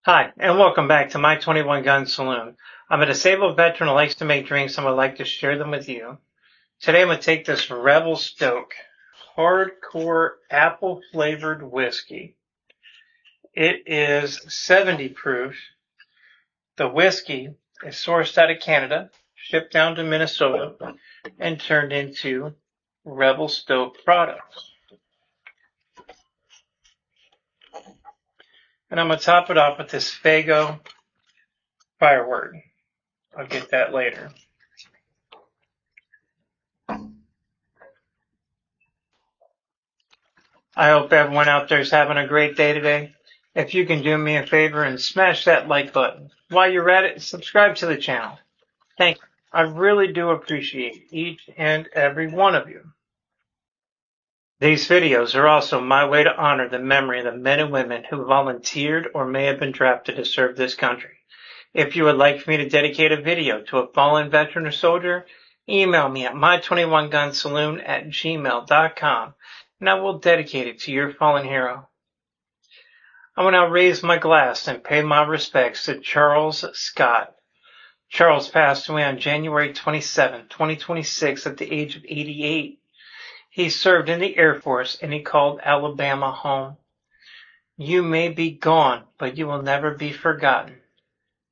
Hi, and welcome back to my 21 Gun Saloon. I'm a disabled veteran who likes to make drinks and would like to share them with you. Today I'm going to take this Revel Stoke hardcore apple flavored whiskey. It is 70 proof. The whiskey is sourced out of Canada, shipped down to Minnesota, and turned into Revel Stoke products. And I'm going to top it off with this Faygo Firework. I'll get that later. I hope everyone out there is having a great day today. If you can do me a favor and smash that like button. While you're at it, subscribe to the channel. Thank you. I really do appreciate each and every one of you. These videos are also my way to honor the memory of the men and women who volunteered or may have been drafted to serve this country. If you would like for me to dedicate a video to a fallen veteran or soldier, email me at my21gunsaloon@gmail.com and I will dedicate it to your fallen hero. I will now raise my glass and pay my respects to Charles Scott. Charles passed away on January 27, 2026 at the age of 88. He served in the Air Force and he called Alabama home. You may be gone, but you will never be forgotten.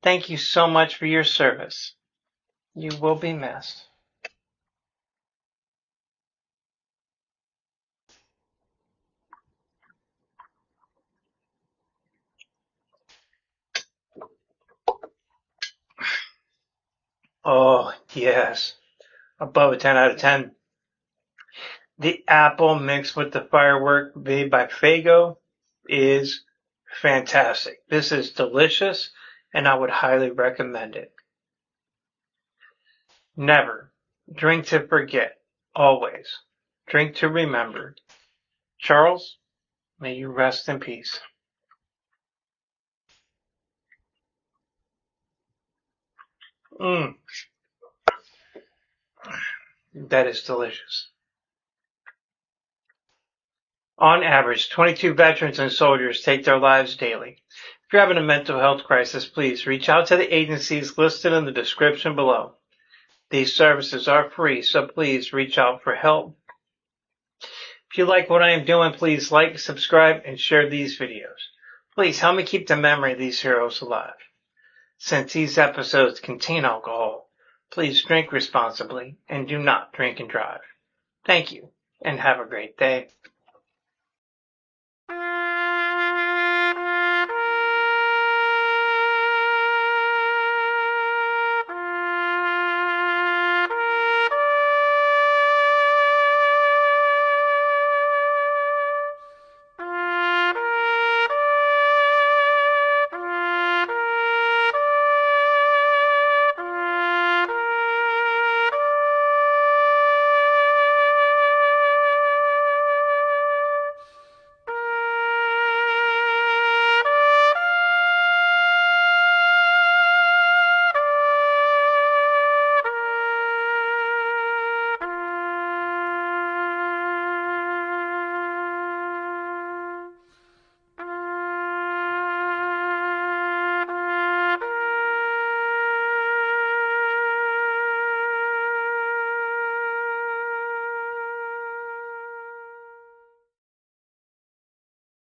Thank you so much for your service. You will be missed. Oh, yes. Above a 10 out of 10. The apple mixed with the Firework made by Faygo is fantastic. This is delicious and I would highly recommend it. Never drink to forget. Always drink to remember. Charles, may you rest in peace. That is delicious. On average, 22 veterans and soldiers take their lives daily. If you're having a mental health crisis, please reach out to the agencies listed in the description below. These services are free, so please reach out for help. If you like what I am doing, please like, subscribe, and share these videos. Please help me keep the memory of these heroes alive. Since these episodes contain alcohol, please drink responsibly and do not drink and drive. Thank you, and have a great day.